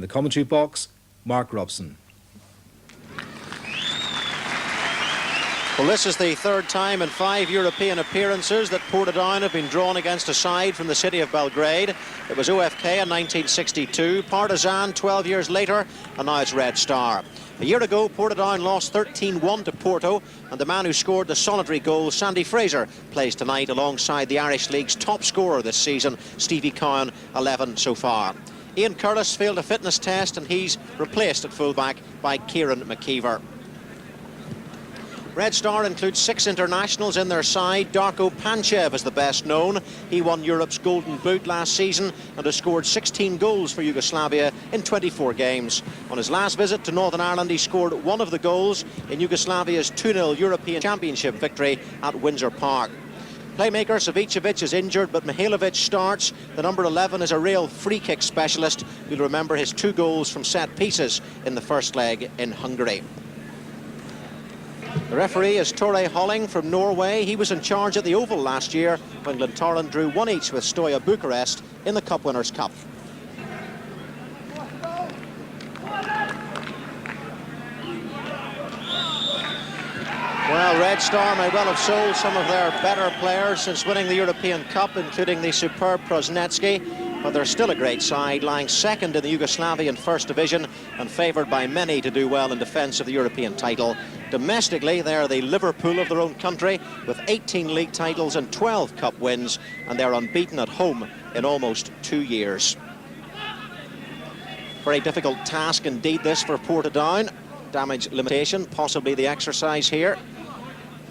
commentary box, Mark Robson. Well, this is the third time in 5 European appearances that Portadown have been drawn against a side from the city of Belgrade. It was OFK in 1962, Partizan 12 years later, and now it's Red Star. A year ago, Portadown lost 13-1 to Porto, and the man who scored the solitary goal, Sandy Fraser, plays tonight alongside the Irish League's top scorer this season, Stevie Cowan, 11 so far. Ian Curtis failed a fitness test, and he's replaced at fullback by Kieran McKeever. Red Star includes 6 internationals in their side. Darko Panchev is the best known. He won Europe's Golden Boot last season and has scored 16 goals for Yugoslavia in 24 games. On his last visit to Northern Ireland, he scored one of the goals in Yugoslavia's 2-0 European Championship victory at Windsor Park. Playmaker Savicevic is injured, but Mihailovic starts. The number 11 is a real free-kick specialist. You'll remember his 2 goals from set pieces in the first leg in Hungary. The referee is Tore Holling from Norway. He was in charge at the Oval last year when Glentoran drew 1 each with Stoja Bucharest in the Cup Winners' Cup. Well, Red Star may well have sold some of their better players since winning the European Cup, including the superb Prosnetsky, but they're still a great side, lying second in the Yugoslavian First Division and favoured by many to do well in defence of the European title. Domestically, they're the Liverpool of their own country, with 18 league titles and 12 cup wins, and they're unbeaten at home in almost 2 years. Very difficult task indeed this for Portadown. Damage limitation, possibly the exercise here.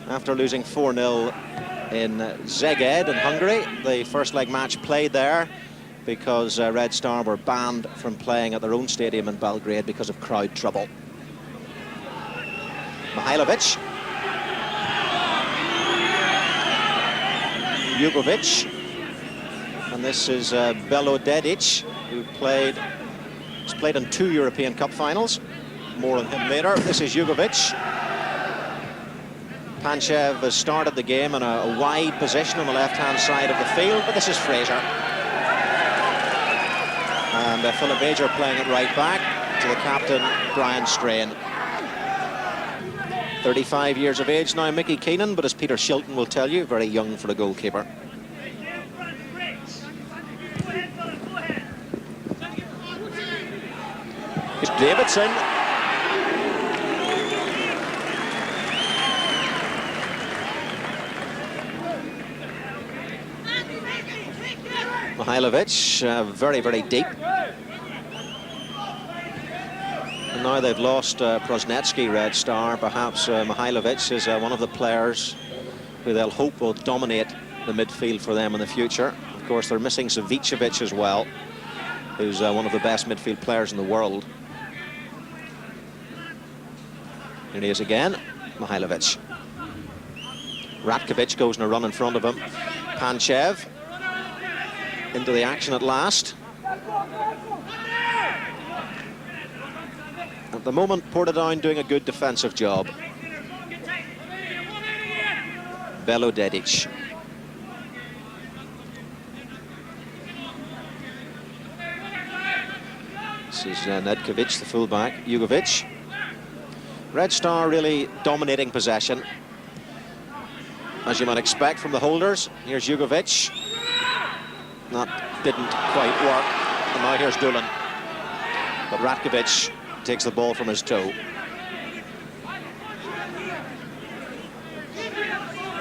After losing 4-0 in Szeged in Hungary, the first leg match played there because Red Star were banned from playing at their own stadium in Belgrade because of crowd trouble. Mihailovic. Jugovic. And this is Belgrade, who has played in 2 European Cup finals. More on him later. This is Jugovic. Panchev has started the game in a wide position on the left-hand side of the field, but this is Fraser. And Philip Major playing it right back to the captain, Brian Strain. 35 years of age now, Mickey Keenan, but as Peter Shilton will tell you, very young for a goalkeeper. Here's Davidson. Mihailovic, very, very deep. And now they've lost Prosnetsky, Red Star. Perhaps Mihailovic is one of the players who they'll hope will dominate the midfield for them in the future. Of course, they're missing Savicevic as well, who's one of the best midfield players in the world. Here he is again, Mihailovic. Ratkovic goes in a run in front of him. Panchev into the action at last. At the moment, Portadown doing a good defensive job. Belgrade. This is Nedkovic, the fullback. Jugovic. Red Star really dominating possession, as you might expect from the holders. Here's Jugovic. That didn't quite work. And now here's Dulan. But Ratkovic takes the ball from his toe.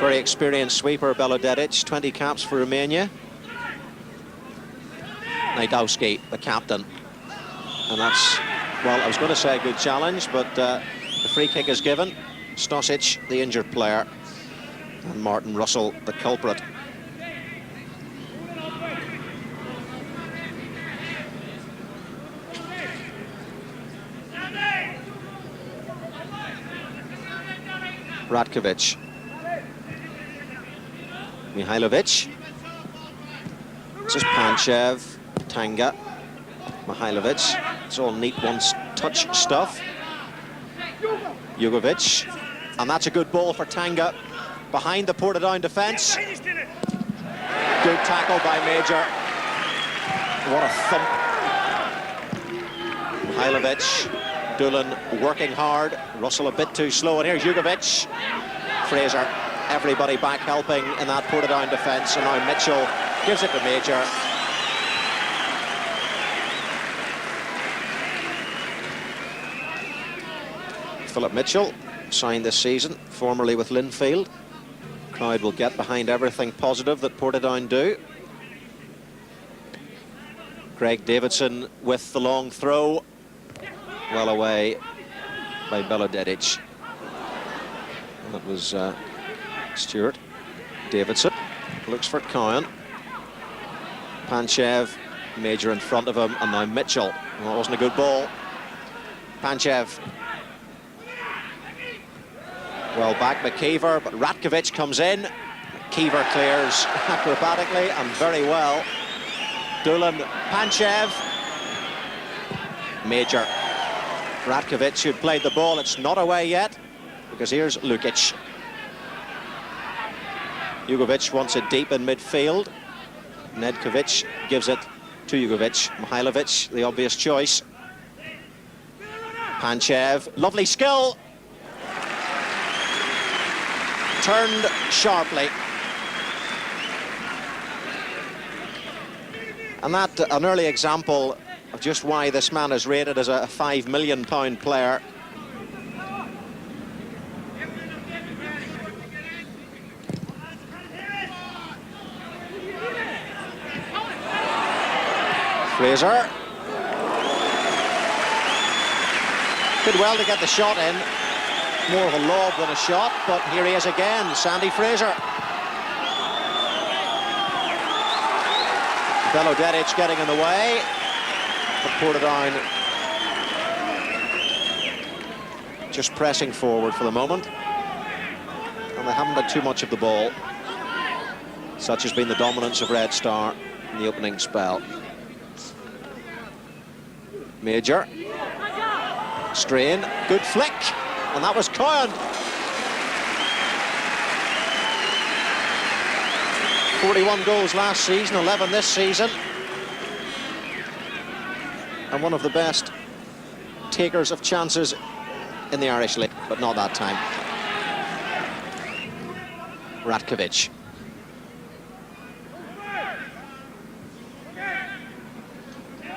Very experienced sweeper, Belgrade, 20 caps for Romania. Najdowski, the captain. And that's, well, I was going to say a good challenge, but the free kick is given. Stosic, the injured player, and Martin Russell, the culprit. Ratkovic. Mihailovic. This is Panchev, Tanga, Mihailovic. It's all neat one-touch stuff. Jugovic. And that's a good ball for Tanga behind the Portadown defence. Good tackle by Major. What a thump. Mihailovic, Doolan working hard, Russell a bit too slow, and here's Jugovic. Fraser, everybody back helping in that Portadown defence, and now Mitchell gives it to Major. Philip Mitchell, signed this season, formerly with Linfield. Crowd will get behind everything positive that Portadown do. Craig Davidson with the long throw, well away by Belgrade. That was Stewart. Davidson looks for Cowan. Panchev, Major in front of him, and now Mitchell. Well, it wasn't a good ball. Panchev. Well back McKeever, but Ratkovic comes in. McKeever clears acrobatically and very well. Doolan, Panchev. Major. Ratkovic who'd played the ball. It's not away yet, because here's Lukic. Jugovic wants it deep in midfield. Nedkovic gives it to Jugovic. Mihailovic, the obvious choice. Panchev, lovely skill. Turned sharply. And that, an early example of just why this man is rated as a £5 million player. Fraser. Did well to get the shot in. More of a lob than a shot, but here he is again, Sandy Fraser. Belgrade getting in the way, but Portadown just pressing forward for the moment, and they haven't had too much of the ball. Such has been the dominance of Red Star in the opening spell. Major. Strain, good flick. And that was Cowan. 41 goals last season, 11 this season. And one of the best takers of chances in the Irish League, but not that time. Ratkovic.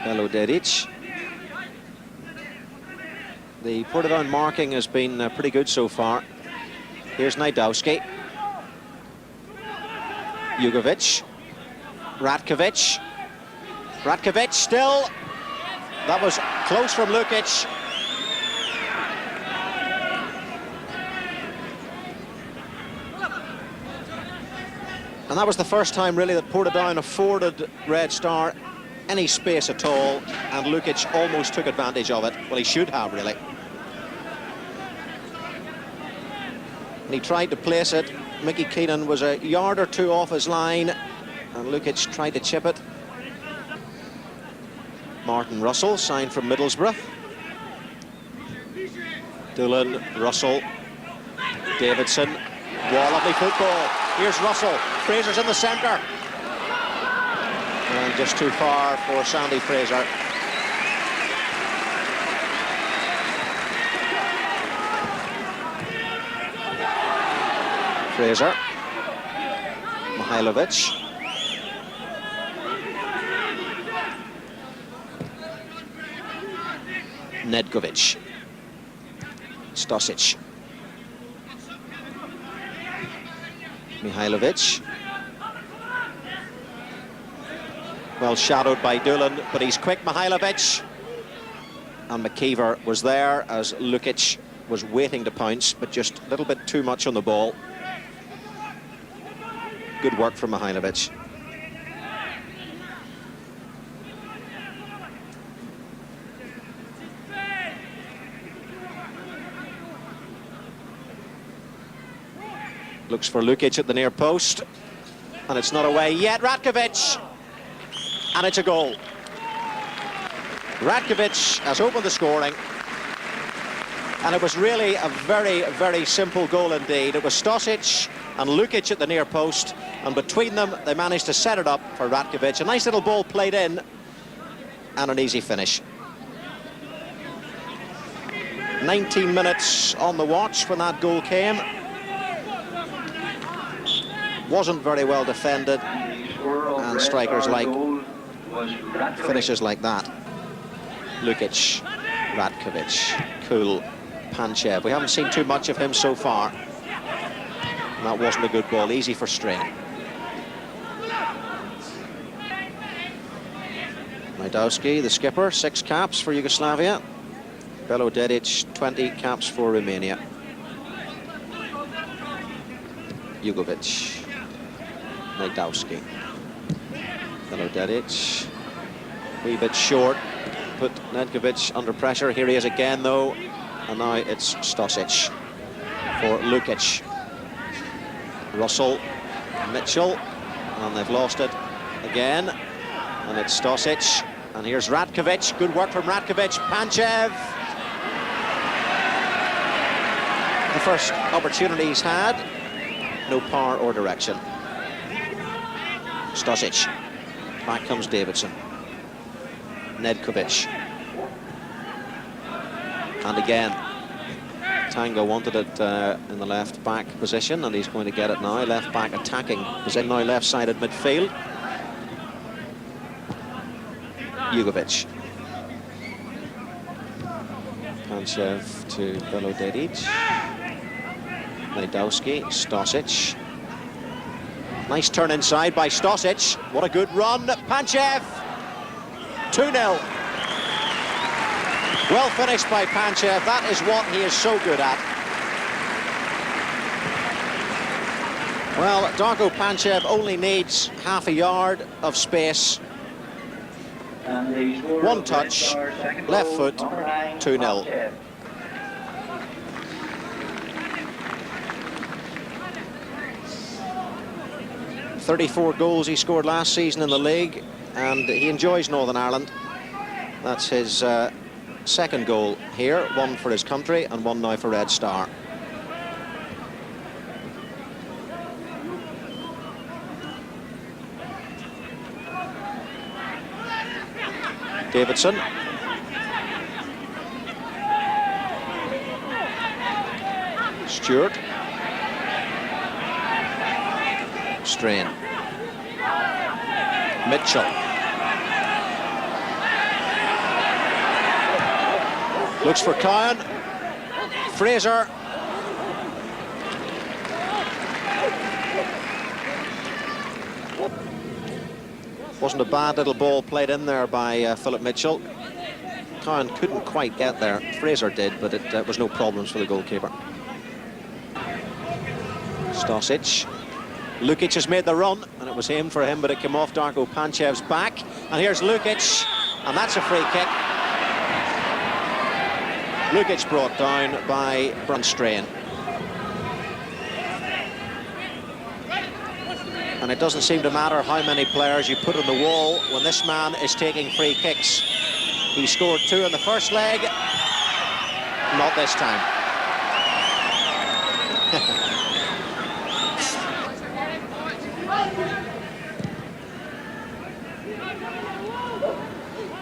Belgrade. The Portadown marking has been pretty good so far. Here's Najdowski. Jugovic. Ratkovic. Ratkovic still. That was close from Lukic. And that was the first time really that Portadown afforded Red Star any space at all, and Lukic almost took advantage of it. Well, he should have, really. And he tried to place it. Mickey Keenan was a yard or two off his line, and Lukic tried to chip it. Martin Russell, signed from Middlesbrough. Doolan, Russell, Davidson. Wow, lovely football. Here's Russell. Fraser's in the centre. And just too far for Sandy Fraser. Fraser. Mihailovic. Nedkovic. Stosic. Mihailovic. Well shadowed by Doolan, but he's quick, Mihailovic. And McKeever was there as Lukic was waiting to pounce, but just a little bit too much on the ball. Good work from Mihailovic. Looks for Lukic at the near post, and it's not away yet. Ratkovic. And it's a goal. Ratkovic has opened the scoring, and it was really a very, very simple goal indeed. It was Stosic and Lukic at the near post, and between them they managed to set it up for Ratkovic. A nice little ball played in, and an easy finish. 19 minutes on the watch when that goal came. Wasn't very well defended, and strikers like finishes like that. Lukic, Ratkovic, Kul, Panchev. We haven't seen too much of him so far. And that wasn't a good ball, easy for Strain. Najdowski, the skipper, 6 caps for Yugoslavia. Belgrade, 20 caps for Romania. Jugovic, Najdowski. Belgrade, wee bit short, put Nedkovic under pressure. Here he is again though, and now it's Stosic for Lukic. Russell, Mitchell, and they've lost it again, and it's Stosic, and here's Ratkovic. Good work from Ratkovic. Panchev, the first opportunity he's had, no power or direction. Stosic, back comes Davidson. Nedkovic, and again Tango wanted it in the left back position, and he's going to get it now. Left back attacking position, now left-sided midfield. Jugovic, Panchev to Belograde, Najdowski, Stosic. Nice turn inside by Stosic. What a good run. Panchev, 2-0. Well finished by Panchev. That is what he is so good at. Well, Darko Panchev only needs half a yard of space. One touch, left foot, 2-0. .34 goals he scored last season in the league, and he enjoys Northern Ireland. That's his second goal here, one for his country and one now for Red Star. Davidson. Stewart. Strain. Mitchell. Looks for Cowan. Fraser. Wasn't a bad little ball played in there by Philip Mitchell. Cowan couldn't quite get there. Fraser did, but it was no problems for the goalkeeper. Stosic. Lukic has made the run, and it was aimed for him, but it came off Darko Panchev's back. And here's Lukic, and that's a free kick. Lukic brought down by Strain. And it doesn't seem to matter how many players you put on the wall when this man is taking free kicks. He scored 2 in the first leg. Not this time.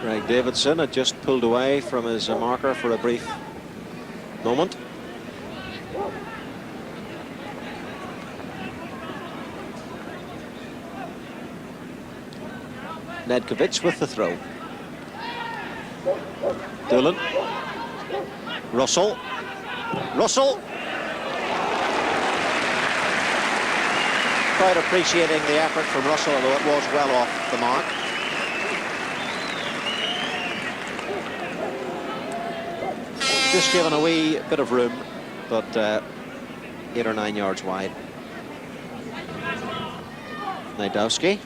Greg Davidson had just pulled away from his marker for a brief moment. Nedkovic with the throw. Doolan. Russell. Russell. Quite appreciating the effort from Russell, although it was well off the mark. Just given a wee bit of room, but 8 or 9 yards wide. Najdowski.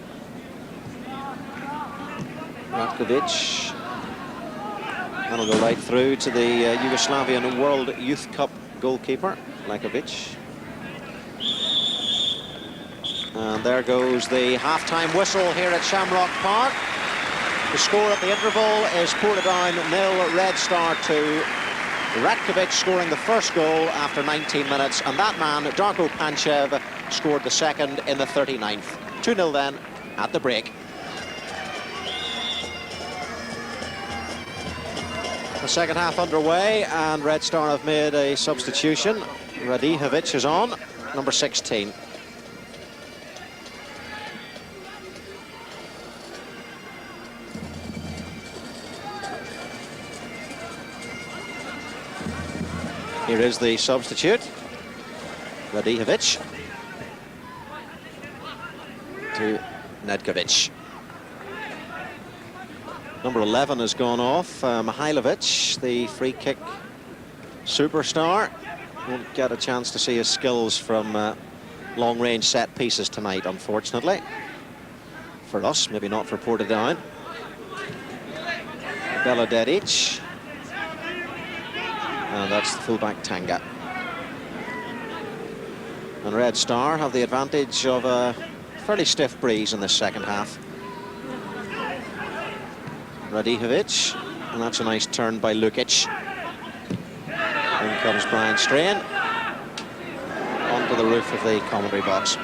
Ratkovic. That'll go right through to the Yugoslavian World Youth Cup goalkeeper, Lakovic. And there goes the half-time whistle here at Shamrock Park. The score at the interval is Portadown 0, Red Star 2. Ratkovic scoring the first goal after 19 minutes, and that man, Darko Panchev, scored the second in the 39th. 2-0 then at the break. The second half underway, and Red Star have made a substitution. Radihovic is on, number 16. Here is the substitute, Radihovic to Nedkovic. Number 11 has gone off, Mihailovic, the free kick superstar. Won't get a chance to see his skills from long-range set pieces tonight, unfortunately. For us, maybe not for Portadown. Belgrade. And that's the fullback Tanga. And Red Star have the advantage of a fairly stiff breeze in the second half. Radihovic, and that's a nice turn by Lukic. In comes Brian Strain onto the roof of the commentary box.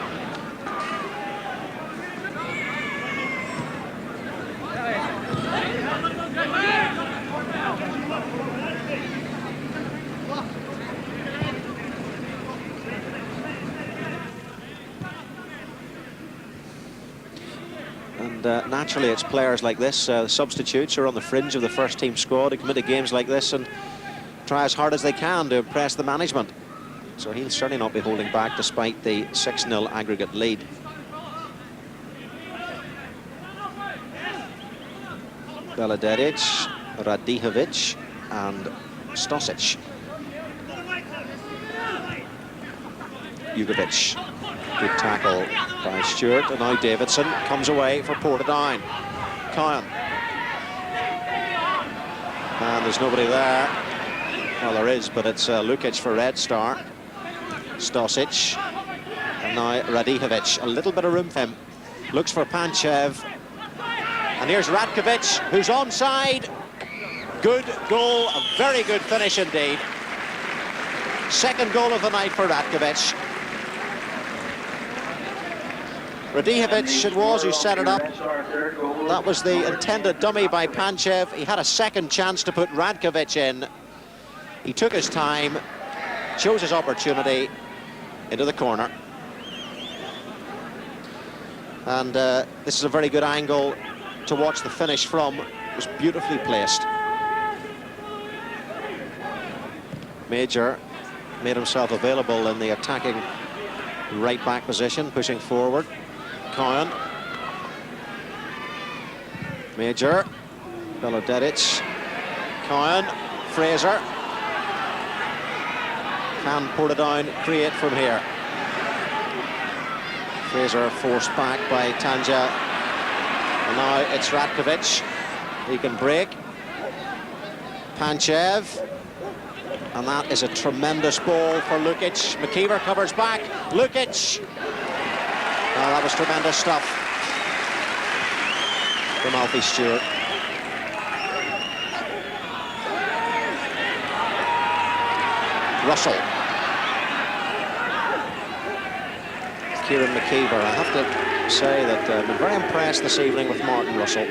And naturally, it's players like this, substitutes who are on the fringe of the first team squad, who come into games like this and try as hard as they can to impress the management. So he'll certainly not be holding back despite the 6-0 aggregate lead. Belgrade, Radihovic and Stosic. Jugovic. Good tackle by Stewart, and now Davidson comes away for Portadown. Cowan. And there's nobody there. Well, there is, but it's Lukic for Red Star. Stosic. And now Radihovic. A little bit of room for him. Looks for Panchev. And here's Ratkovic, who's onside. Good goal, a very good finish indeed. Second goal of the night for Ratkovic. Radihovic it was who set it up. That was the intended dummy by Panchev. He had a second chance to put Ratkovic in. He took his time, chose his opportunity into the corner. And this is a very good angle to watch the finish from. It was beautifully placed. Major made himself available in the attacking right back position, pushing forward. Cowan. Major. Belodedic. Cowan. Fraser. Can Portadown create from here? Fraser forced back by Tanja. And now it's Ratkovic. He can break. Panchev. And that is a tremendous ball for Lukic. McKeever covers back. Lukic. Oh, that was tremendous stuff from Alfie Stewart. Russell. Kieran McKeever. I have to say that I've been very impressed this evening with Martin Russell.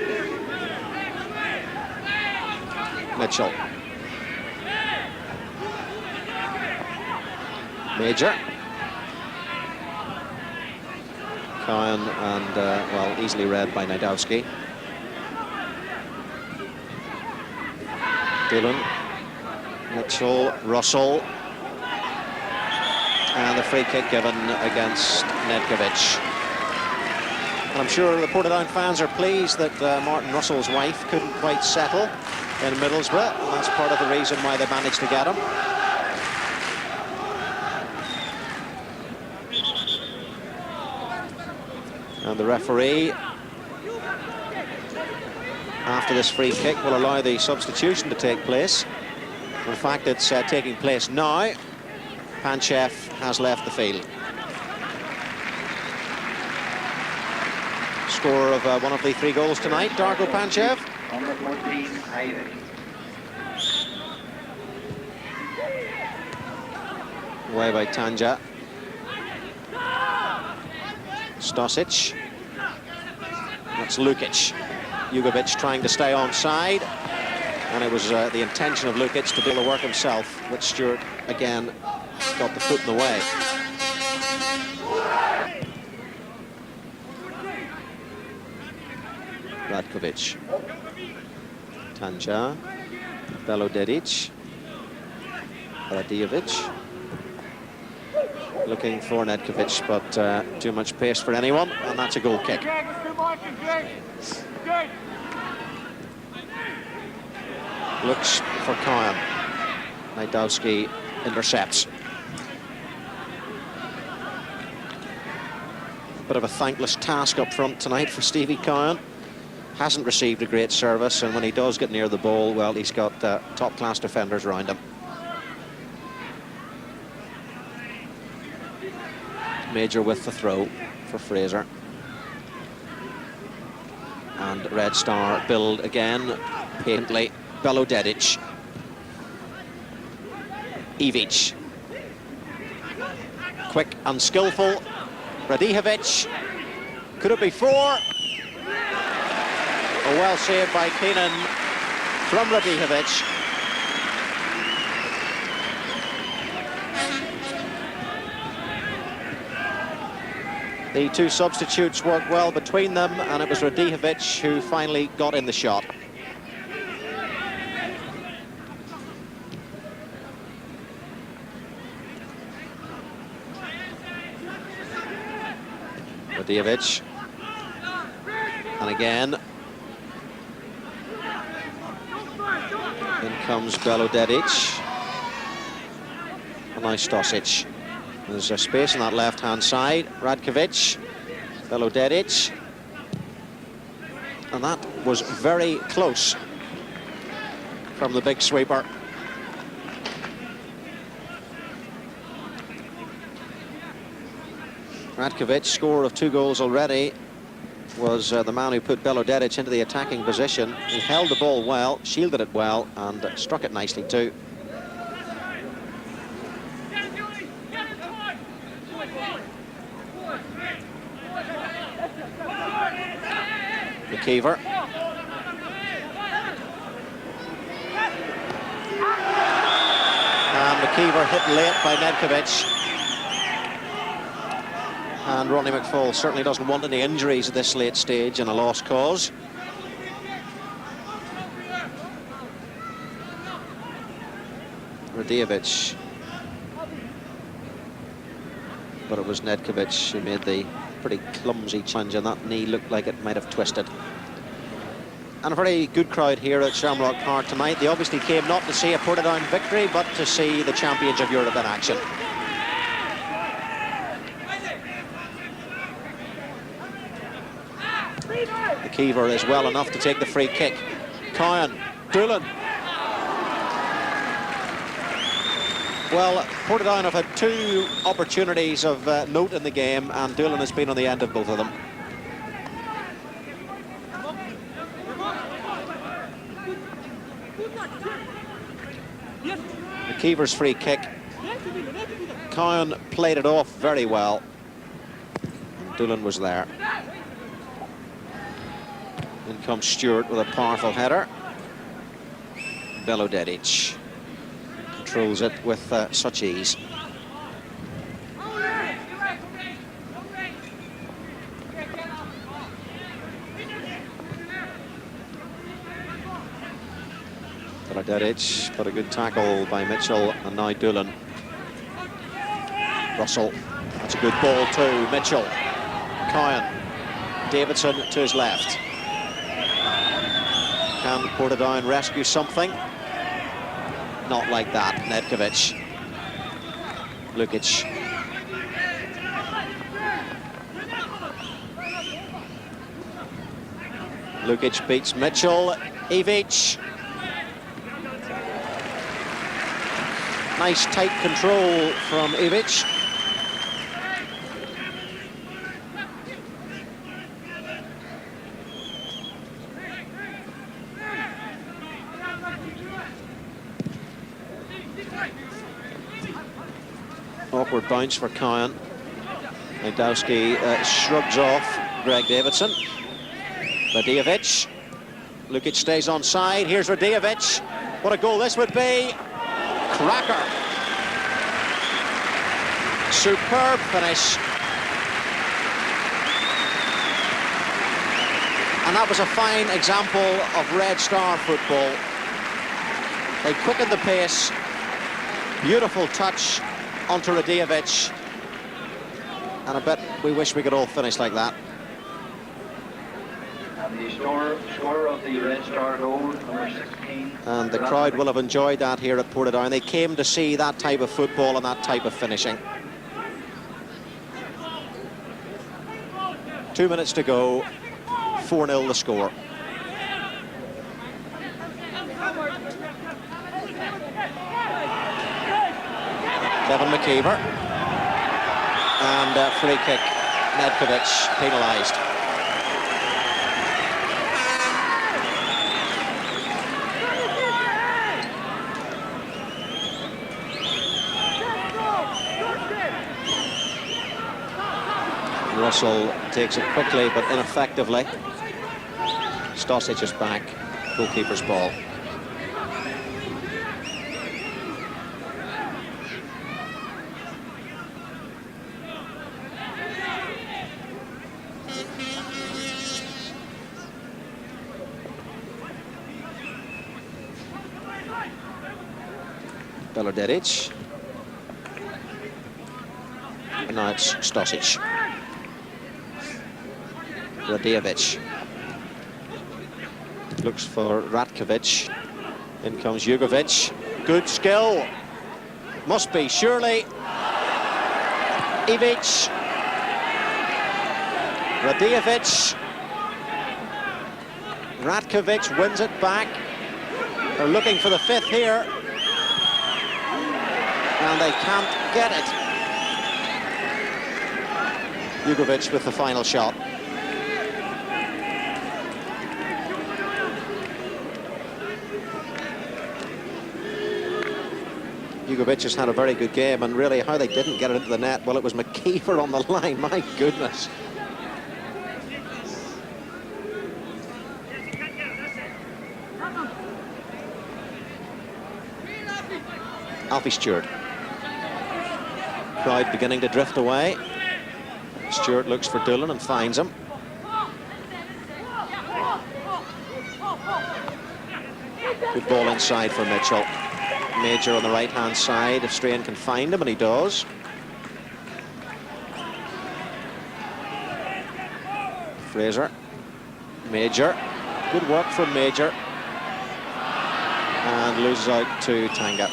Mitchell. Major. Cowan and, well, easily read by Najdowski. Dillon. Mitchell. Russell. And the free kick given against Nedkovic. And I'm sure the Portadown fans are pleased that Martin Russell's wife couldn't quite settle in Middlesbrough, and that's part of the reason why they managed to get him. And the referee, after this free kick, will allow the substitution to take place. In fact, it's taking place now. Panchev has left the field. Scorer of one of the 3 goals tonight, Darko Panchev. Number 14, Irish. Away by Tanja. Stosic. That's Lukic. Jugovic trying to stay onside. And it was the intention of Lukic to do the work himself, but Stewart again got the foot in the way. Radkovic, Tanja, Belograde, Radijevic. Looking for Nedkovic, but too much pace for anyone, and that's a goal kick. Looks for Kyan. Najdowski intercepts. Bit of a thankless task up front tonight for Stevie Kyan. Hasn't received a great service, and when he does get near the ball, well, he's got top-class defenders around him. Major with the throw for Fraser. And Red Star build again, patiently. Belograde. Ivic. Quick and skillful. Radijevic. Could it be 4? Oh, well saved by Keenan from Radijevic. The two substitutes worked well between them, and it was Radijevic who finally got in the shot. Radijevic. And again. In comes Belograde. And now Stosic. There's a space on that left-hand side. Radkovic, Belograde. And that was very close from the big sweeper. Radkovic, scorer of 2 goals already, was the man who put Belograde into the attacking position. He held the ball well, shielded it well, and struck it nicely too. McKeever. And McKeever hit late by Nedkovic. And Ronnie McFall certainly doesn't want any injuries at this late stage in a lost cause. Radijevic. But it was Nedkovic who made the pretty clumsy challenge, and that knee looked like it might have twisted. And a very good crowd here at Shamrock Park tonight. They obviously came not to see a Portadown victory, but to see the champions of Europe in action. McKeever is well enough to take the free kick. Kyan, Doolan. Well, Portadown have had 2 opportunities of note in the game, and Doolan has been on the end of both of them. McKeever's free kick. Kyan played it off very well. Doolan was there. In comes Stewart with a powerful header. Belograde controls it with such ease. Belograde, but a good tackle by Mitchell, and now Doolan. Russell, that's a good ball too. Mitchell, Kyan, Davidson to his left. Can Portadown rescue something? Not like that. Nedkovic. Lukic. Lukic beats Mitchell. Ivic. Nice tight control from Ivic. Awkward bounce for Kyan. Najdowski shrugs off Greg Davidson. Radijevic. Lukic stays onside. Here's Radijevic. What a goal this would be. Cracker. Superb finish. And that was a fine example of Red Star football. They quickened the pace. Beautiful touch onto Radijevic. And I bet we wish we could all finish like that. And the scorer of the Red Star goal, number 16. And the crowd will have enjoyed that here at Portadown. They came to see that type of football and that type of finishing. 2 minutes to go. 4-0 the score. Kevin McKeever. And free kick. Nedkovic penalised. Russell takes it quickly but ineffectively. Stosic is back. Goalkeeper's ball. Belgrade. And now it's Stosic. Radijevic. Looks for Ratkovic. In comes Jugovic. Good skill. Must be, surely. Ivic. Radijevic. Ratkovic wins it back. They're looking for the fifth here. And they can't get it. Jugovic with the final shot. Jugovic has had a very good game, and really how they didn't get it into the net, well, it was McKeever on the line, my goodness. Alfie Stewart. Crowd beginning to drift away. Stewart looks for Doolan and finds him. Good ball inside for Mitchell. Major on the right-hand side, if Strain can find him, and he does. Fraser. Major. Good work from Major. And loses out to Tanga.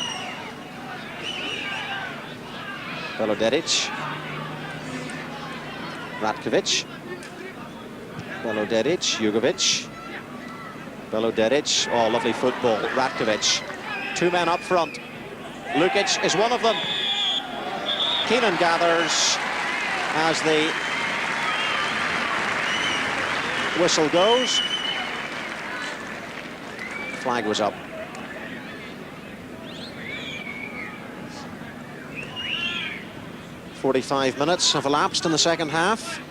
Belgrade. Ratkovic. Belgrade. Jugovic. Belgrade. Oh, lovely football. Ratkovic. Two men up front. Lukic is one of them. Keenan gathers as the whistle goes. Flag was up. "45 minutes have elapsed in the second half.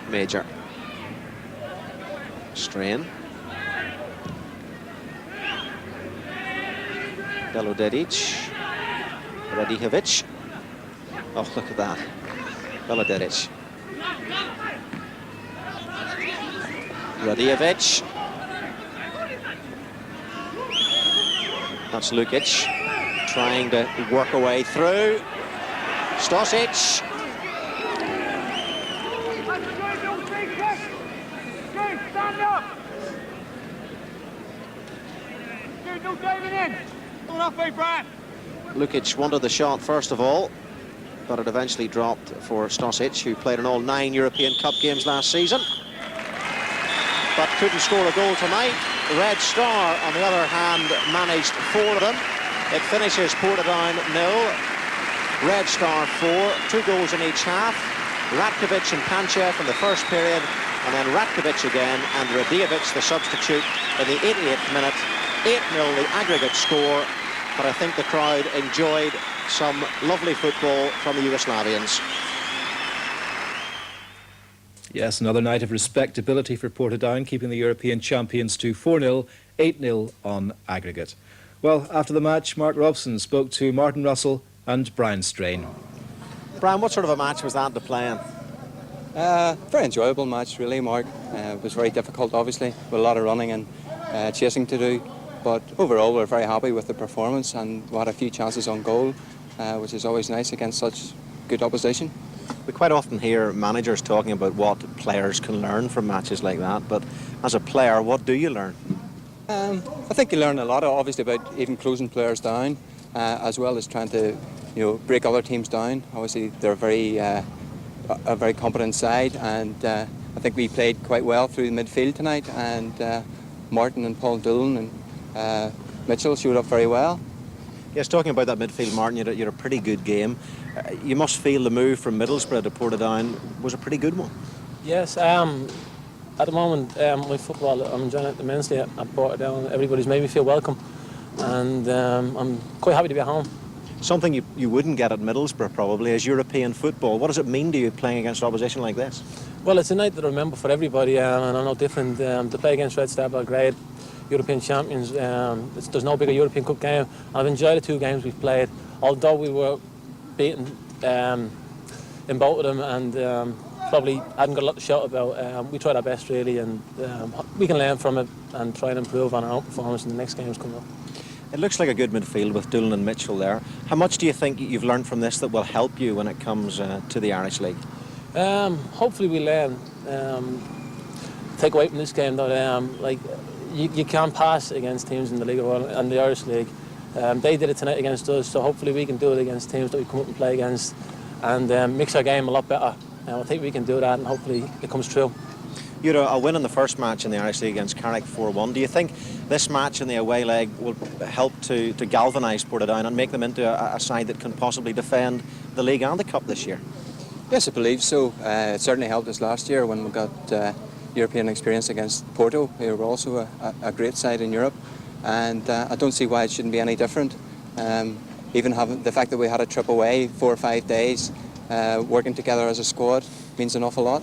Major. Strain. Belgrade. Radijevic. Oh, look at that. Belgrade. Radijevic. That's Lukic trying to work a way through. Stosic. Lukic wanted the shot first of all, but it eventually dropped for Stosic, who played in all 9 European Cup games last season, but couldn't score a goal tonight. Red Star, on the other hand, managed 4 of them. It finishes Portadown 0, Red Star 4, 2 goals in each half. Ratkovic and Panchev in the first period, and then Ratkovic again, and Radijevic, the substitute, in the 88th minute. 8-0 the aggregate score, but I think the crowd enjoyed some lovely football from the Yugoslavians. Yes, another night of respectability for Portadown, keeping the European champions to 4-0, 8-0 on aggregate. Well, after the match, Mark Robson spoke to Martin Russell and Brian Strain. Brian, what sort of a match was that to play in? Very enjoyable match, really, Mark. It was very difficult, obviously, with a lot of running and chasing to do. But overall, we're very happy with the performance, and we had a few chances on goal, which is always nice against such good opposition. We quite often hear managers talking about what players can learn from matches like that, but as a player, what do you learn? I think you learn a lot, obviously, about even closing players down, as well as trying to, break other teams down. Obviously, they're a very competent side, and I think we played quite well through the midfield tonight, and Martin and Paul Doolan and Mitchell showed up very well. Yes, talking about that midfield, Martin, you had a pretty good game. You must feel the move from Middlesbrough to Portadown was a pretty good one. Yes, at the moment, with football, I'm enjoying it immensely at Portadown. Everybody's made me feel welcome, and I'm quite happy to be at home. Something you wouldn't get at Middlesbrough probably is European football. What does it mean to you playing against opposition like this? Well, it's a night that I remember for everybody, and I'm no different. To play against Red Star Belgrade, European champions, there's no bigger European Cup game. I've enjoyed the two games we've played, although we were beaten in both of them, and probably hadn't got a lot to shout about. We tried our best, really, and we can learn from it and try and improve on our own performance in the next games coming up. It looks like a good midfield with Doolan and Mitchell there. How much do you think you've learned from this that will help you when it comes to the Irish League? Hopefully we learn. Take away from this game that you can't pass against teams in the League and the Irish League. They did it tonight against us, so hopefully we can do it against teams that we come up and play against, and mix our game a lot better. I think we can do that, and hopefully it comes true. You had a win in the first match in the Irish League against Carrick 4-1. Do you think this match in the away leg will help to galvanise Portadown and make them into a side that can possibly defend the league and the cup this year? Yes, I believe so. It certainly helped us last year when we got European experience against Porto, who were also a great side in Europe. And I don't see why it shouldn't be any different. Even having the fact that we had a trip away 4 or 5 days, working together as a squad means an awful lot.